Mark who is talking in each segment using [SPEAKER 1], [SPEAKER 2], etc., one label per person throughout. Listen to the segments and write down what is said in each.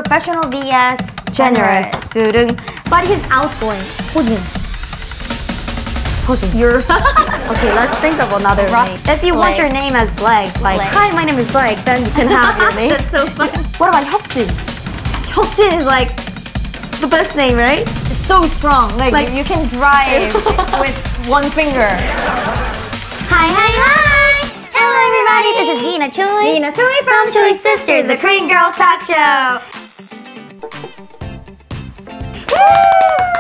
[SPEAKER 1] Professional vs.
[SPEAKER 2] generous. But he's outgoing. You're okay, let's think of another name. If you want your name as Leg, like hi, my name is Leg, then you can have your name.
[SPEAKER 1] That's so fun.
[SPEAKER 2] What about Hyokjin? Hyokjin is like the best name, right?
[SPEAKER 1] It's so strong. Like you can drive with one finger.
[SPEAKER 2] Hi, hi, hi! Hello everybody, this is Nina Choi from Choi Sisters, the Korean Girls Talk Show.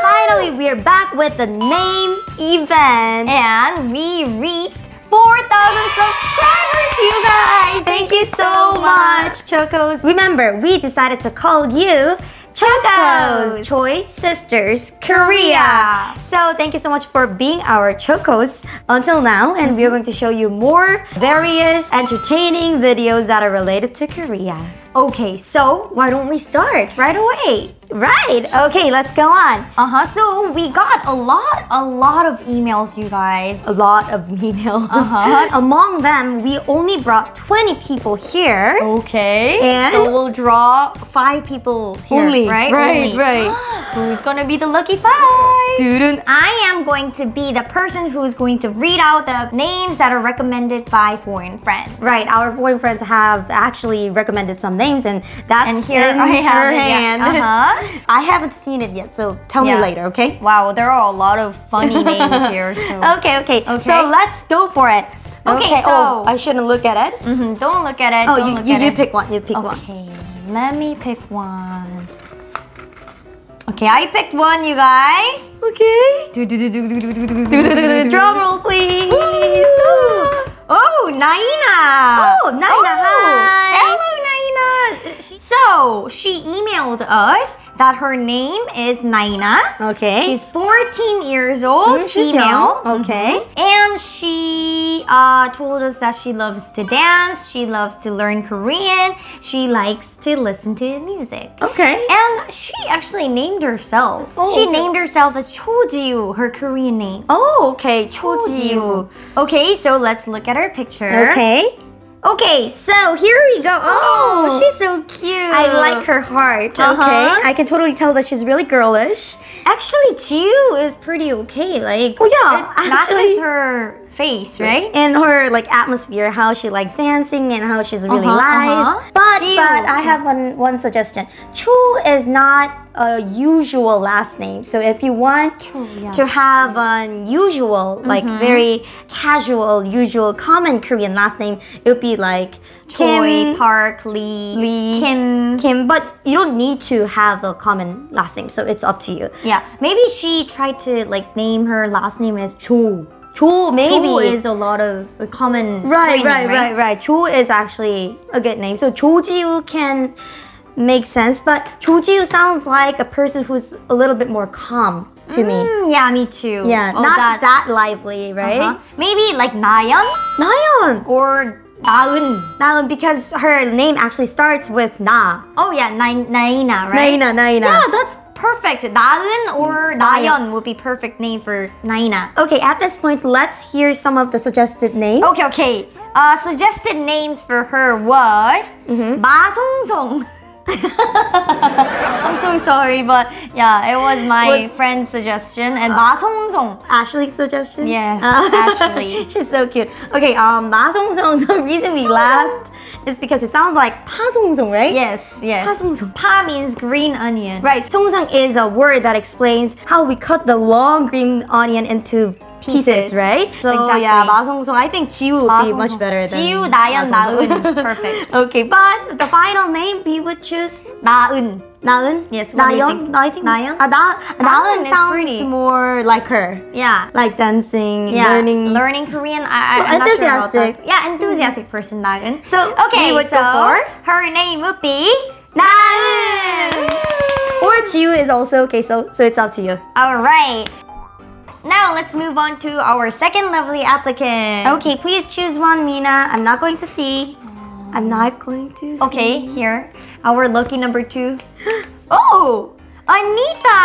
[SPEAKER 2] Finally, we're back with the name event.
[SPEAKER 1] And we reached 4,000 subscribers, you guys!
[SPEAKER 2] Thank you so much, Chokos. Remember, we decided to call you CHOKOS, Choi Sisters Korea. So thank you so much for being our Chokos until now, and we're going to show you more various entertaining videos that are related to Korea.
[SPEAKER 1] Okay, so why don't we start right away?
[SPEAKER 2] Right, okay, let's go on.
[SPEAKER 1] So we got a lot of emails, you guys.
[SPEAKER 2] A lot of emails. Among them, we only brought 20 people here.
[SPEAKER 1] Okay.
[SPEAKER 2] And
[SPEAKER 1] so we'll draw 5 people here,
[SPEAKER 2] only,
[SPEAKER 1] right?
[SPEAKER 2] Right.
[SPEAKER 1] Who's gonna be the lucky 5? I am going to be the person who's going to read out the names that are recommended by foreign friends.
[SPEAKER 2] Right, our foreign friends have actually recommended some names, and that's
[SPEAKER 1] and here
[SPEAKER 2] in
[SPEAKER 1] I have
[SPEAKER 2] her
[SPEAKER 1] it,
[SPEAKER 2] hand. I haven't seen it yet, so tell me later, okay?
[SPEAKER 1] Wow, there are a lot of funny names here. So.
[SPEAKER 2] Okay. So let's go for it.
[SPEAKER 1] Okay, so
[SPEAKER 2] I shouldn't look at it.
[SPEAKER 1] Don't look at it.
[SPEAKER 2] Oh, you pick one. You pick one.
[SPEAKER 1] Okay, let me pick one. Okay, I picked one, you guys.
[SPEAKER 2] Okay.
[SPEAKER 1] Drum roll, please. Oh, Naina.
[SPEAKER 2] Oh, Naina. Hi.
[SPEAKER 1] Hello, Naina. So, she emailed us that her name is Naina.
[SPEAKER 2] Okay.
[SPEAKER 1] She's 14 years old,
[SPEAKER 2] she's
[SPEAKER 1] female.
[SPEAKER 2] young. Okay.
[SPEAKER 1] And she told us that she loves to dance, she loves to learn Korean, she likes to listen to music.
[SPEAKER 2] Okay.
[SPEAKER 1] And she actually named herself. She named herself as Chojiu, her Korean name.
[SPEAKER 2] Oh, okay. Chojiu.
[SPEAKER 1] Okay, so let's look at her picture.
[SPEAKER 2] Okay,
[SPEAKER 1] so here we go. Oh, she's so cute.
[SPEAKER 2] I like her heart. Okay, I can totally tell that she's really girlish.
[SPEAKER 1] Actually, Jiu is pretty okay. Like,
[SPEAKER 2] oh yeah,
[SPEAKER 1] it matches her face, right?
[SPEAKER 2] And her like atmosphere, how she likes dancing and how she's really live. But I have one suggestion. Cho is not a usual last name. So if you want to have an usual, like very casual, usual, common Korean last name, it would be like
[SPEAKER 1] Choi,
[SPEAKER 2] Kim,
[SPEAKER 1] Park, Lee, Kim.
[SPEAKER 2] But you don't need to have a common last name, so it's up to you.
[SPEAKER 1] Yeah, maybe she tried to like name her last name as Cho.
[SPEAKER 2] Cho maybe
[SPEAKER 1] Cho is a lot of a common
[SPEAKER 2] right. Cho is actually a good name. So Chojiu can make sense, but Chojiu sounds like a person who's a little bit more calm to me.
[SPEAKER 1] Yeah, me too.
[SPEAKER 2] Yeah, not that lively, right?
[SPEAKER 1] Maybe like Nayeon
[SPEAKER 2] or Naeun, because her name actually starts with Na.
[SPEAKER 1] Oh yeah, Naina, right?
[SPEAKER 2] Naina.
[SPEAKER 1] Yeah, that's perfect. Naeun or Nayeon would be perfect name for Naina.
[SPEAKER 2] Okay, at this point, let's hear some of the suggested names.
[SPEAKER 1] Okay. Suggested names for her was Ma Song. I'm so sorry, but yeah, it was my friend's suggestion and Ma Song.
[SPEAKER 2] Ashley's suggestion?
[SPEAKER 1] Yes, Ashley.
[SPEAKER 2] She's so cute. Okay, Ma Song, the reason we laughed is because it sounds like Pa Song, right?
[SPEAKER 1] Yes.
[SPEAKER 2] Pa Song.
[SPEAKER 1] Pa means green onion.
[SPEAKER 2] Right, Song is a word that explains how we cut the long green onion into pieces, right? So yeah, Ma Song, I think Jiu would be much better than
[SPEAKER 1] Jiu, Nayeon, Naeun. Perfect.
[SPEAKER 2] Okay, but the final name we would choose
[SPEAKER 1] Naeun.
[SPEAKER 2] Yes,
[SPEAKER 1] Nayeon.
[SPEAKER 2] I think
[SPEAKER 1] Naeon.
[SPEAKER 2] Naeun sounds
[SPEAKER 1] pretty.
[SPEAKER 2] more like her.
[SPEAKER 1] Yeah,
[SPEAKER 2] like dancing,
[SPEAKER 1] learning Korean. I'm
[SPEAKER 2] enthusiastic.
[SPEAKER 1] Not sure about that. enthusiastic person, Naeun.
[SPEAKER 2] So
[SPEAKER 1] okay,
[SPEAKER 2] would go for
[SPEAKER 1] her name would be Naeun.
[SPEAKER 2] Or Jiu is also okay. So it's up to you.
[SPEAKER 1] All right. Now let's move on to our second lovely applicant.
[SPEAKER 2] Okay, please choose one, Mina. I'm not going to see. I'm not going to see.
[SPEAKER 1] Okay, here. Our lucky number 2. Oh! Anita!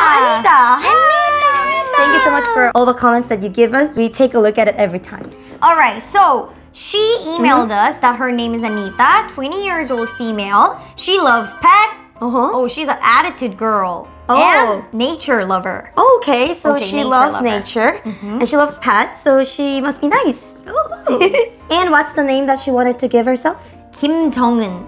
[SPEAKER 2] Thank you so much for all the comments that you give us. We take a look at it every time.
[SPEAKER 1] Alright, so she emailed us that her name is Anita, 20 years old female. She loves pet, Oh, she's an attitude girl.
[SPEAKER 2] Oh.
[SPEAKER 1] And nature lover.
[SPEAKER 2] Okay, so
[SPEAKER 1] Okay,
[SPEAKER 2] she
[SPEAKER 1] nature
[SPEAKER 2] loves
[SPEAKER 1] lover.
[SPEAKER 2] nature and she loves pets, so she must be nice. And what's the name that she wanted to give herself?
[SPEAKER 1] Kim Jong-un.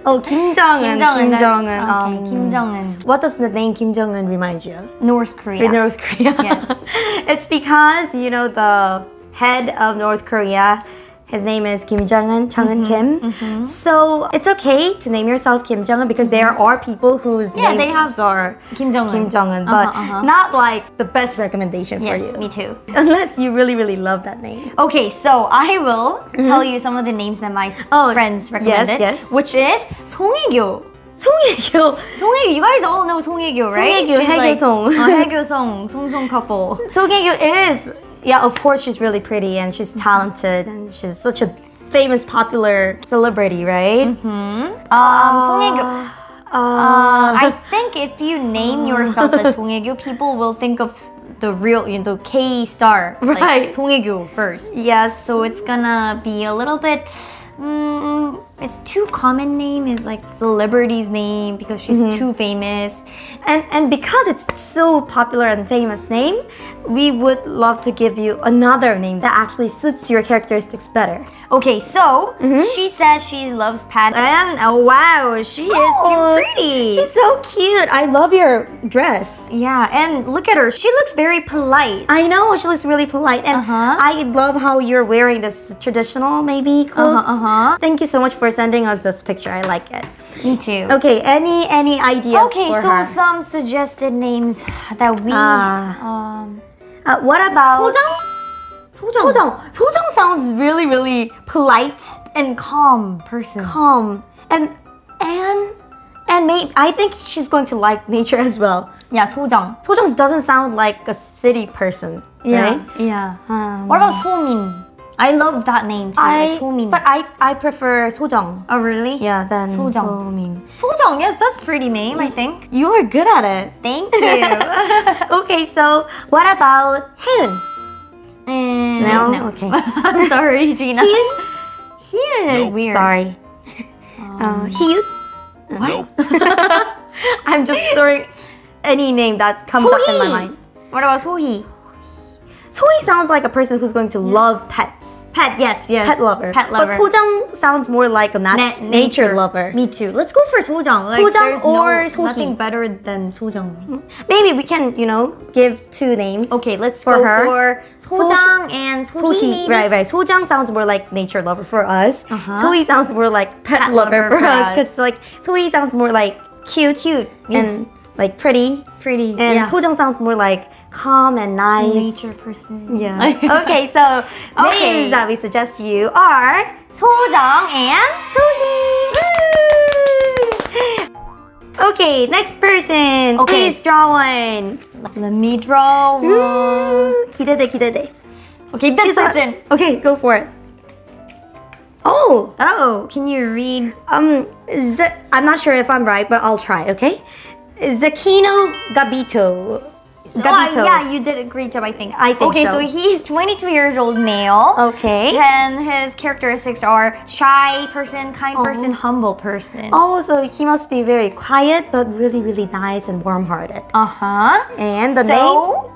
[SPEAKER 2] Oh, Kim Jong-un. Kim Jong-un.
[SPEAKER 1] Okay, Kim Jong-un.
[SPEAKER 2] What does the name Kim Jong-un remind you of?
[SPEAKER 1] North Korea.
[SPEAKER 2] North Korea.
[SPEAKER 1] Yes.
[SPEAKER 2] It's because, you know, the head of North Korea, his name is Kim Jong-un, Kim. So it's okay to name yourself Kim Jong-un because there are people whose names are
[SPEAKER 1] Kim Jong-un.
[SPEAKER 2] Kim Jong-un, but not like the best recommendation for
[SPEAKER 1] Yes,
[SPEAKER 2] you.
[SPEAKER 1] me too.
[SPEAKER 2] Unless you really, really love that name.
[SPEAKER 1] Okay, so I will tell you some of the names that my friends recommended.
[SPEAKER 2] yes.
[SPEAKER 1] Which is 송혜교.
[SPEAKER 2] 송혜교.
[SPEAKER 1] 송혜교, you guys all know 송혜교, right?
[SPEAKER 2] 송혜교, 해교송.
[SPEAKER 1] 해교송, 송송 couple.
[SPEAKER 2] 송혜교 is, yeah, of course she's really pretty and she's talented and she's such a famous, popular celebrity, right?
[SPEAKER 1] 송혜교. I think if you name yourself as 송혜교, people will think of the real, the K star,
[SPEAKER 2] Right.
[SPEAKER 1] like 송혜교 first.
[SPEAKER 2] Yes.
[SPEAKER 1] So it's gonna be a little bit. It's too common name. Is like celebrity's name because she's too famous.
[SPEAKER 2] And because it's so popular and famous name, we would love to give you another name that actually suits your characteristics better.
[SPEAKER 1] Okay, so she says she loves pets, and oh wow, she is pretty.
[SPEAKER 2] She's so cute. I love your dress.
[SPEAKER 1] Yeah, and look at her. She looks very polite.
[SPEAKER 2] I know, she looks really polite. And I love how you're wearing this traditional maybe clothes. Thank you so much for sending us this picture. I like it.
[SPEAKER 1] Me too.
[SPEAKER 2] Okay, any ideas
[SPEAKER 1] Okay,
[SPEAKER 2] for
[SPEAKER 1] so
[SPEAKER 2] her?
[SPEAKER 1] some suggested names that we
[SPEAKER 2] What about
[SPEAKER 1] 소정.
[SPEAKER 2] 소정 sounds really, really polite
[SPEAKER 1] And calm person.
[SPEAKER 2] calm. And maybe I think she's going to like nature as well.
[SPEAKER 1] Yeah, 소정.
[SPEAKER 2] 소정 doesn't sound like a city person, right?
[SPEAKER 1] Yeah. What about 소민? I love that name too. Like 소민.
[SPEAKER 2] But I prefer 소정.
[SPEAKER 1] Oh really?
[SPEAKER 2] Yeah, than
[SPEAKER 1] 소정.
[SPEAKER 2] 소민.
[SPEAKER 1] 소정. Yes, that's a pretty name. I think.
[SPEAKER 2] You are good at it.
[SPEAKER 1] Thank you.
[SPEAKER 2] Okay, so what about 혜은? No? Okay.
[SPEAKER 1] I'm sorry, Gina.
[SPEAKER 2] 희은 is weird. Sorry. 희읒?
[SPEAKER 1] What?
[SPEAKER 2] I'm just throwing any name that comes up in my
[SPEAKER 1] 소희.
[SPEAKER 2] mind.
[SPEAKER 1] What about 소희?
[SPEAKER 2] 소희 sounds like a person who's going to love pets.
[SPEAKER 1] Pet, yes.
[SPEAKER 2] Pet lover.
[SPEAKER 1] Pet lover.
[SPEAKER 2] But 소정 sounds more like a nature lover.
[SPEAKER 1] Me too. Let's go for 소정. Like,
[SPEAKER 2] 소정
[SPEAKER 1] there's
[SPEAKER 2] or
[SPEAKER 1] nothing
[SPEAKER 2] 소희.
[SPEAKER 1] better than 소정.
[SPEAKER 2] Maybe we can, give two names.
[SPEAKER 1] Okay, let's
[SPEAKER 2] for
[SPEAKER 1] go
[SPEAKER 2] her.
[SPEAKER 1] for 소정 and 소희.
[SPEAKER 2] 소희. Right. 소정 sounds more like nature lover for us. 소희 sounds more like pet lover for us. Because like so희 sounds more like cute and like pretty. And 소정 sounds more like calm and nice.
[SPEAKER 1] Nature person.
[SPEAKER 2] Yeah. Okay, so names that we suggest to you are
[SPEAKER 1] 소정 and
[SPEAKER 2] 소희. Okay, next person.
[SPEAKER 1] Okay.
[SPEAKER 2] Please draw one.
[SPEAKER 1] Let me draw one.
[SPEAKER 2] 기대돼.
[SPEAKER 1] Okay, this person.
[SPEAKER 2] Okay, go for it. Oh,
[SPEAKER 1] Can you read?
[SPEAKER 2] I'm not sure if I'm right, but I'll try. Okay, Zakino Gabito.
[SPEAKER 1] Yeah, you did a great job, I think.
[SPEAKER 2] Okay,
[SPEAKER 1] so he's 22 years old, male.
[SPEAKER 2] Okay.
[SPEAKER 1] And his characteristics are shy person, kind person, humble person.
[SPEAKER 2] Oh, so he must be very quiet, but really, really nice and warm-hearted. And the name?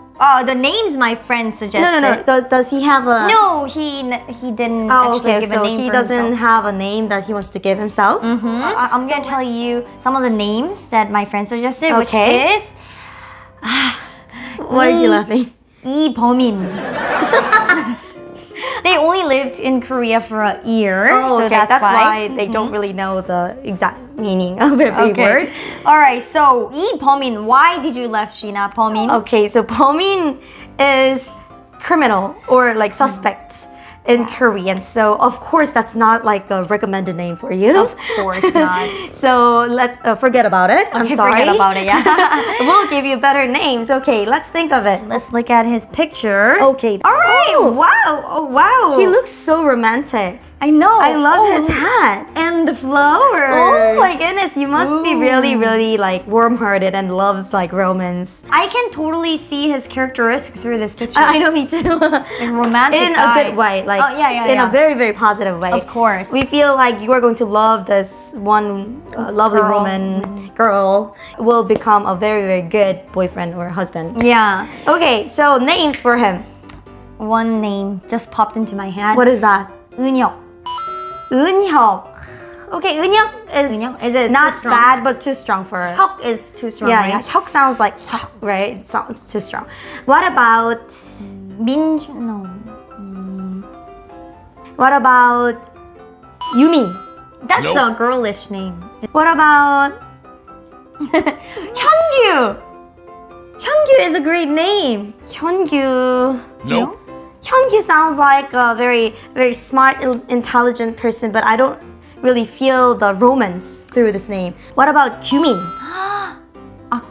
[SPEAKER 1] The names my friend suggested.
[SPEAKER 2] No. Does he have a?
[SPEAKER 1] No, he didn't actually give a name
[SPEAKER 2] he
[SPEAKER 1] for
[SPEAKER 2] doesn't
[SPEAKER 1] himself.
[SPEAKER 2] have a name that he wants to give himself.
[SPEAKER 1] I'm gonna tell you some of the names that my friend suggested, which is.
[SPEAKER 2] Why are you laughing?
[SPEAKER 1] 이범인. They only lived in Korea for a year, so that's why
[SPEAKER 2] they don't really know the exact meaning of every word.
[SPEAKER 1] Alright, so 이범인. Why did you left, Gina? 범인?
[SPEAKER 2] Okay, so 범인 is criminal or like suspect in Korean. So of course that's not like a recommended name for you.
[SPEAKER 1] Of course not.
[SPEAKER 2] So let's forget about it. I'm sorry.
[SPEAKER 1] Forget about it, yeah.
[SPEAKER 2] We'll give you better names. Okay, let's think of it.
[SPEAKER 1] Let's look at his picture.
[SPEAKER 2] Okay.
[SPEAKER 1] Alright, wow.
[SPEAKER 2] He looks so romantic.
[SPEAKER 1] I know.
[SPEAKER 2] I love his hat.
[SPEAKER 1] And the flowers.
[SPEAKER 2] Oh my goodness, you must be really, really like warm-hearted and loves like romance.
[SPEAKER 1] I can totally see his characteristics through this picture.
[SPEAKER 2] I know, me too.
[SPEAKER 1] Like romantic
[SPEAKER 2] In
[SPEAKER 1] guy.
[SPEAKER 2] a good way, like in a very, very positive way.
[SPEAKER 1] Of course.
[SPEAKER 2] We feel like you are going to love this one lovely woman, girl, will become a very, very good boyfriend or husband.
[SPEAKER 1] Yeah.
[SPEAKER 2] Okay, so names for him.
[SPEAKER 1] One name just popped into my head.
[SPEAKER 2] What is that?
[SPEAKER 1] 은혁.
[SPEAKER 2] 은혁. Okay, 은혁 is
[SPEAKER 1] it
[SPEAKER 2] not
[SPEAKER 1] too strong?
[SPEAKER 2] bad but too strong for it.
[SPEAKER 1] 혁 is too strong.
[SPEAKER 2] Yeah,
[SPEAKER 1] right?
[SPEAKER 2] 혁 sounds like 혁, right? It sounds too strong. What about
[SPEAKER 1] 민주? No.
[SPEAKER 2] What about Yumin?
[SPEAKER 1] That's a girlish name.
[SPEAKER 2] What about
[SPEAKER 1] 현규. 현규 is a great name.
[SPEAKER 2] Hyungyu?
[SPEAKER 3] Nope.
[SPEAKER 2] Hyungyu sounds like a very, very smart, intelligent person, but I don't really feel the romance through this name. What about Kyumin?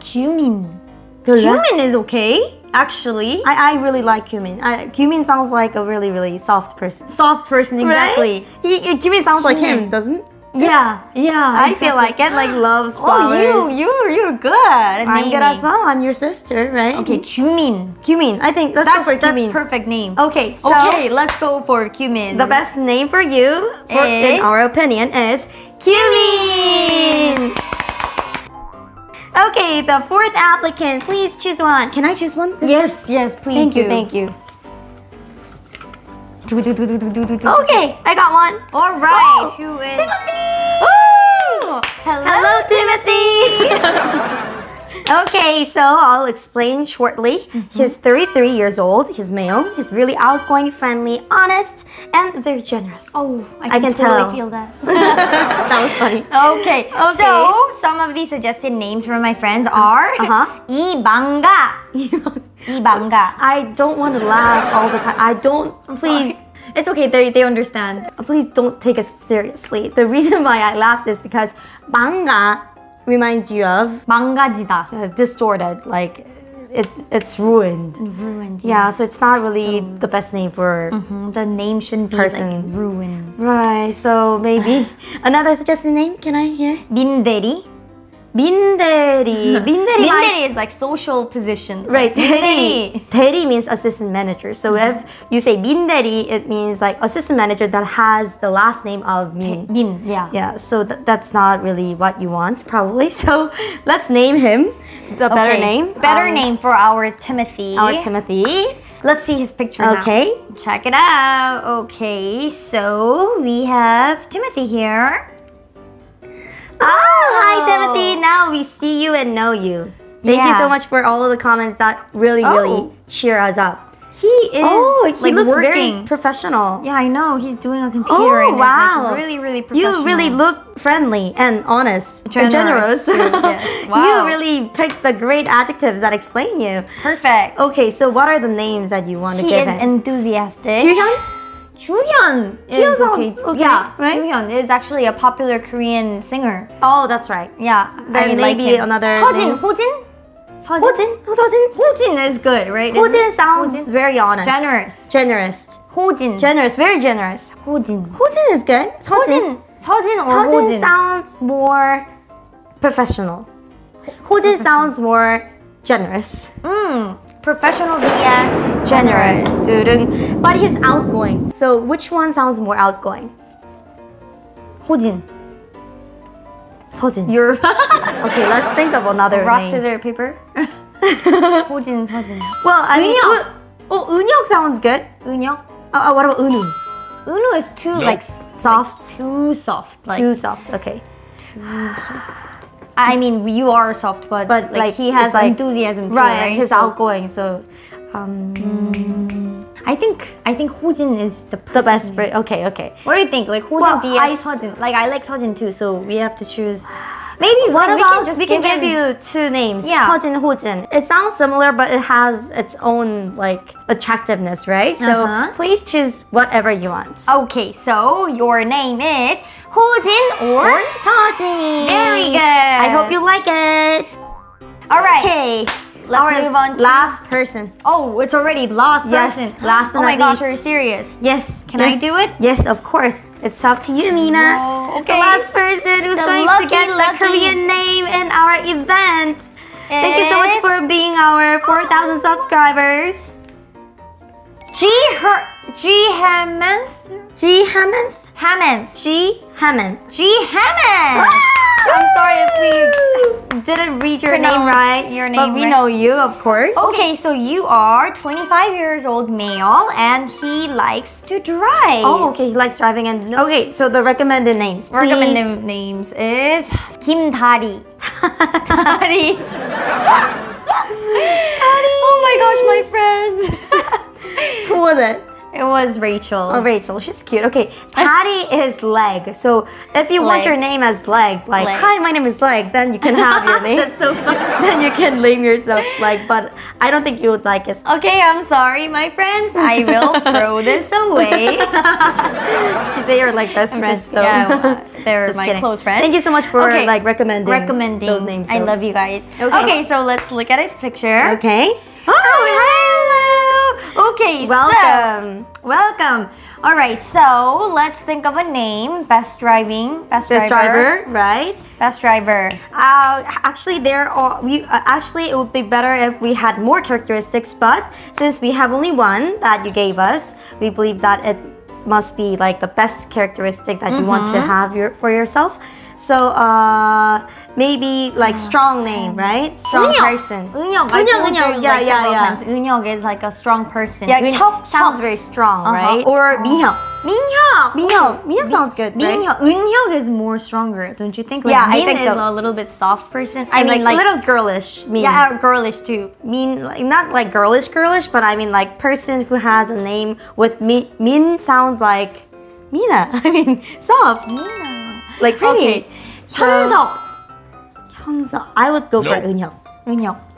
[SPEAKER 1] 규민.
[SPEAKER 2] 별로야?
[SPEAKER 1] Gyumin is okay, actually.
[SPEAKER 2] I really like Kyumin. Kyumin sounds like a really, really soft person.
[SPEAKER 1] Soft person, exactly.
[SPEAKER 2] Right? Kyumin sounds like him, doesn't it?
[SPEAKER 1] Yeah, yeah.
[SPEAKER 2] I feel like it, like loves flowers.
[SPEAKER 1] Oh, you're good at
[SPEAKER 2] I'm good as
[SPEAKER 1] naming.
[SPEAKER 2] well. I'm your sister, right?
[SPEAKER 1] Okay, Gyumin.
[SPEAKER 2] Kyumin. I think let's go for
[SPEAKER 1] That's
[SPEAKER 2] Kyumin.
[SPEAKER 1] perfect name.
[SPEAKER 2] Okay, so
[SPEAKER 1] Okay, let's go for Gyumin.
[SPEAKER 2] the best name for you, in
[SPEAKER 1] Is?
[SPEAKER 2] our opinion, is Kyumin. Okay, the fourth applicant. Please choose one. Can I choose one?
[SPEAKER 1] Yes, yes, please
[SPEAKER 2] Thank you.
[SPEAKER 1] do.
[SPEAKER 2] Thank you.
[SPEAKER 1] Okay.
[SPEAKER 2] Okay, I got one.
[SPEAKER 1] All right.
[SPEAKER 2] Oh,
[SPEAKER 1] Who is?
[SPEAKER 2] Timothy.
[SPEAKER 1] Woo!
[SPEAKER 2] Hello, Timothy. Okay, so I'll explain shortly. He's 33 years old. He's male. He's really outgoing, friendly, honest, and very generous.
[SPEAKER 1] Oh,
[SPEAKER 2] I can
[SPEAKER 1] totally
[SPEAKER 2] tell.
[SPEAKER 1] feel that.
[SPEAKER 2] That was funny.
[SPEAKER 1] Okay. So some of the suggested names from my friends are 이방가. 이방가.
[SPEAKER 2] I don't want to laugh all the time. I don't. Please.
[SPEAKER 1] It's okay. They understand.
[SPEAKER 2] Please don't take us seriously. The reason why I laughed is because 망가 reminds you of
[SPEAKER 1] 망가지다.
[SPEAKER 2] distorted, like it's ruined.
[SPEAKER 1] Ruined.
[SPEAKER 2] Yeah, so it's not really the best name for
[SPEAKER 1] The name shouldn't be
[SPEAKER 2] person.
[SPEAKER 1] like ruined.
[SPEAKER 2] right. So maybe another suggested name. Can I hear?
[SPEAKER 1] 민대리.
[SPEAKER 2] 민대리. 민대리.
[SPEAKER 1] 민대리 is like social position.
[SPEAKER 2] Right,
[SPEAKER 1] 민대리.
[SPEAKER 2] 대리 means assistant manager. So if you say 민대리, it means like assistant manager that has the last name of 민.
[SPEAKER 1] 민. Yeah.
[SPEAKER 2] Yeah, so that's not really what you want, probably. So let's name him the better name.
[SPEAKER 1] Better name for our Timothy.
[SPEAKER 2] Our Timothy.
[SPEAKER 1] Let's see his picture now.
[SPEAKER 2] Okay.
[SPEAKER 1] Check it out. Okay, so we have Timothy here.
[SPEAKER 2] Oh, hi Timothy. Now we see you and know you. Thank you
[SPEAKER 1] Yeah.
[SPEAKER 2] so much for all of the comments that really cheer us up.
[SPEAKER 1] He is
[SPEAKER 2] he looks
[SPEAKER 1] working.
[SPEAKER 2] very professional.
[SPEAKER 1] Yeah, I know. He's doing a computer
[SPEAKER 2] Oh,
[SPEAKER 1] right now.
[SPEAKER 2] wow.
[SPEAKER 1] Like, really, really professional.
[SPEAKER 2] You really look friendly and honest and
[SPEAKER 1] Generous
[SPEAKER 2] generous.
[SPEAKER 1] too, yes. Wow.
[SPEAKER 2] You really picked the great adjectives that explain you.
[SPEAKER 1] perfect.
[SPEAKER 2] Okay, so what are the names that you want to
[SPEAKER 1] He
[SPEAKER 2] give
[SPEAKER 1] is
[SPEAKER 2] him?
[SPEAKER 1] enthusiastic.
[SPEAKER 2] Juhyun?
[SPEAKER 1] Juhyun
[SPEAKER 2] Hyun
[SPEAKER 1] is
[SPEAKER 2] sounds okay,
[SPEAKER 1] Yeah,
[SPEAKER 2] right?
[SPEAKER 1] Juhyun is actually a popular Korean singer.
[SPEAKER 2] Oh, that's right.
[SPEAKER 1] Yeah,
[SPEAKER 2] Then maybe another
[SPEAKER 1] 서진,
[SPEAKER 2] name.
[SPEAKER 1] 호진?
[SPEAKER 2] Hojin
[SPEAKER 1] is good, right?
[SPEAKER 2] Hojin sounds very honest.
[SPEAKER 1] generous.
[SPEAKER 2] Generous.
[SPEAKER 1] 호진.
[SPEAKER 2] Generous, very generous.
[SPEAKER 1] 호진.
[SPEAKER 2] Hojin is good.
[SPEAKER 1] 서진 or
[SPEAKER 2] Hojin
[SPEAKER 1] 호진?
[SPEAKER 2] sounds more professional. Hojin sounds more generous.
[SPEAKER 1] Professional vs.
[SPEAKER 2] Generous. Dudung. But he's outgoing. So which one sounds more outgoing?
[SPEAKER 1] 호진.
[SPEAKER 2] Sojin.
[SPEAKER 1] You're
[SPEAKER 2] Okay, let's think of another
[SPEAKER 1] rock,
[SPEAKER 2] name.
[SPEAKER 1] scissors, paper. 호진, 서진.
[SPEAKER 2] Well, I mean,
[SPEAKER 1] 은혁.
[SPEAKER 2] Unhyuk sounds good.
[SPEAKER 1] 은혁.
[SPEAKER 2] What about Unu?
[SPEAKER 1] Unu is too like
[SPEAKER 2] Soft.
[SPEAKER 1] too soft. Like
[SPEAKER 2] Too soft. Okay.
[SPEAKER 1] I mean, you are soft, but
[SPEAKER 2] like,
[SPEAKER 1] he has
[SPEAKER 2] it's like-
[SPEAKER 1] enthusiasm too,
[SPEAKER 2] Right,
[SPEAKER 1] right?
[SPEAKER 2] he's
[SPEAKER 1] So
[SPEAKER 2] outgoing, so
[SPEAKER 1] I think Hojin is the
[SPEAKER 2] the best. Okay, okay.
[SPEAKER 1] What do you think? Like Hojin
[SPEAKER 2] Well,
[SPEAKER 1] vs. Sejin. Like I like Sejin too, so we have to choose.
[SPEAKER 2] Maybe what
[SPEAKER 1] we
[SPEAKER 2] about
[SPEAKER 1] can just
[SPEAKER 2] we can
[SPEAKER 1] give
[SPEAKER 2] give
[SPEAKER 1] him-
[SPEAKER 2] you two names?
[SPEAKER 1] Yeah.
[SPEAKER 2] Sejin, Hojin. It sounds similar, but it has its own like attractiveness, right? So please choose whatever you want.
[SPEAKER 1] Okay, so your name is Hojin or
[SPEAKER 2] Sejin.
[SPEAKER 1] Very good.
[SPEAKER 2] I hope you like it.
[SPEAKER 1] All right.
[SPEAKER 2] Okay.
[SPEAKER 1] Let's move on to
[SPEAKER 2] last person.
[SPEAKER 1] Oh, it's already last
[SPEAKER 2] Yes,
[SPEAKER 1] person.
[SPEAKER 2] last but
[SPEAKER 1] oh my
[SPEAKER 2] not
[SPEAKER 1] gosh,
[SPEAKER 2] least.
[SPEAKER 1] are you serious?
[SPEAKER 2] Yes.
[SPEAKER 1] Can I do it?
[SPEAKER 2] Yes, of course. It's up to you, Nina.
[SPEAKER 1] Whoa,
[SPEAKER 2] The last person who's going to get the Korean name in our event. Thank you so much for being our 4,000 subscribers.
[SPEAKER 1] G Hammond.
[SPEAKER 2] G Hammond.
[SPEAKER 1] Hammond.
[SPEAKER 2] G Hammond.
[SPEAKER 1] G Hammond.
[SPEAKER 2] I'm sorry if we didn't read your name right.
[SPEAKER 1] Your name
[SPEAKER 2] but we know you, of course.
[SPEAKER 1] Okay, so you are 25 years old male and he likes to drive.
[SPEAKER 2] Oh, okay, he likes driving. And okay, so the recommended names.
[SPEAKER 1] Recommended names is 김다리. 다리. Oh my gosh, my friends.
[SPEAKER 2] Who was it?
[SPEAKER 1] It was Rachel.
[SPEAKER 2] Oh, Rachel. She's cute. Okay, 다리 is leg. So if you want your name as leg, like, hi, my name is Leg, then you can have your name.
[SPEAKER 1] That's so funny.
[SPEAKER 2] Then you can name yourself Leg, but I don't think you would like it.
[SPEAKER 1] Okay, I'm sorry, my friends. I will throw this away.
[SPEAKER 2] They are like best friends. So.
[SPEAKER 1] Yeah, they're my
[SPEAKER 2] kidding.
[SPEAKER 1] close friends.
[SPEAKER 2] Thank you so much for like recommending those names.
[SPEAKER 1] I love you guys.
[SPEAKER 2] Okay,
[SPEAKER 1] so let's look at his picture.
[SPEAKER 2] Okay.
[SPEAKER 1] Oh, hello. Okay,
[SPEAKER 2] welcome.
[SPEAKER 1] So, welcome. All right, so let's think of a name. Best driver,
[SPEAKER 2] right?
[SPEAKER 1] Best driver.
[SPEAKER 2] Actually, actually, it would be better if we had more characteristics, but since we have only one that you gave us, we believe that it must be like the best characteristic that you want to have for yourself. So maybe like strong name, right? Strong person.
[SPEAKER 1] 은혁.
[SPEAKER 2] Yeah.
[SPEAKER 1] 은혁 is like a strong person.
[SPEAKER 2] Yeah, 혁 sounds very strong, right? Or 민혁. 민혁 sounds good, right?
[SPEAKER 1] 은혁 is more stronger, don't you think?
[SPEAKER 2] Yeah, I think so.
[SPEAKER 1] Is a little bit soft person.
[SPEAKER 2] I mean, like little girlish.
[SPEAKER 1] Yeah, girlish too.
[SPEAKER 2] Not like girlish, but I mean like person who has a name with min sounds like Mina. I mean, soft.
[SPEAKER 1] Mina.
[SPEAKER 2] Like pretty.
[SPEAKER 1] Okay. 현석.
[SPEAKER 2] I would go for 은혁.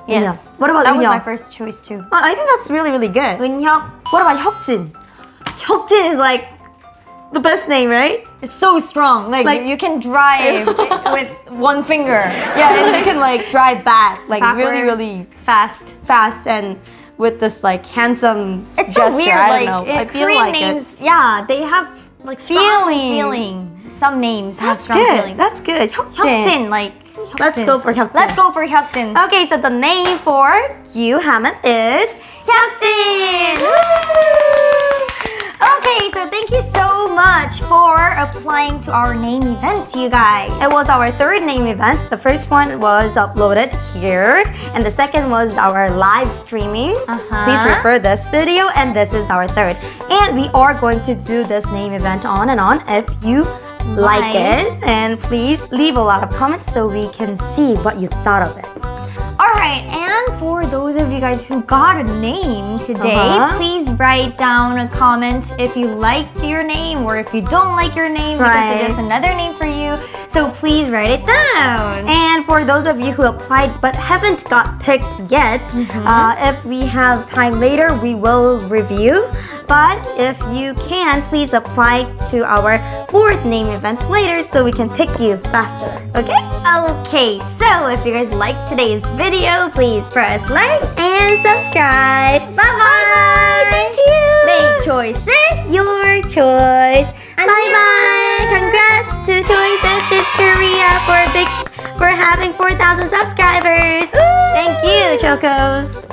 [SPEAKER 1] Yes.
[SPEAKER 2] What about
[SPEAKER 1] that
[SPEAKER 2] 은혁?
[SPEAKER 1] was my first choice too.
[SPEAKER 2] I think that's really, really good.
[SPEAKER 1] 은혁.
[SPEAKER 2] What about 혁진? 혁진 is like the best name, right?
[SPEAKER 1] It's so strong. Like you can drive with one finger.
[SPEAKER 2] Yeah, and you can like drive back, like
[SPEAKER 1] backward,
[SPEAKER 2] really
[SPEAKER 1] fast,
[SPEAKER 2] and with this like handsome
[SPEAKER 1] it's
[SPEAKER 2] gesture.
[SPEAKER 1] So weird.
[SPEAKER 2] I don't know. I feel
[SPEAKER 1] Korean
[SPEAKER 2] like
[SPEAKER 1] names,
[SPEAKER 2] it.
[SPEAKER 1] yeah, they have like strong feeling. Some names have strong feeling.
[SPEAKER 2] That's good.
[SPEAKER 1] 혁진, like.
[SPEAKER 2] Let's go for 혁진.
[SPEAKER 1] Let's go for 혁진.
[SPEAKER 2] Okay, so the name for you, Hammond, is
[SPEAKER 1] 혁진. Okay, so thank you so much for applying to our name event, you guys.
[SPEAKER 2] It was our third name event. The first one was uploaded here, and the second was our live streaming. Please refer this video, and this is our third. And we are going to do this name event on and on. If you like it, and please leave a lot of comments so we can see what you thought of it.
[SPEAKER 1] Alright, and for those of you guys who got a name today, please write down a comment if you liked your name or if you don't like your name. We can suggest another name for you. So please write it down.
[SPEAKER 2] And for those of you who applied but haven't got picked yet, if we have time later, we will review. But if you can, please apply to our fourth name event later so we can pick you faster. Okay?
[SPEAKER 1] Okay, so if you guys liked today's video, please press like
[SPEAKER 2] and subscribe.
[SPEAKER 1] Bye-bye!
[SPEAKER 2] Thank you!
[SPEAKER 1] Make choices
[SPEAKER 2] your choice. Bye-bye! Congrats to Choi Sisters Korea for having 4,000 subscribers.
[SPEAKER 1] Thank you, Chokos!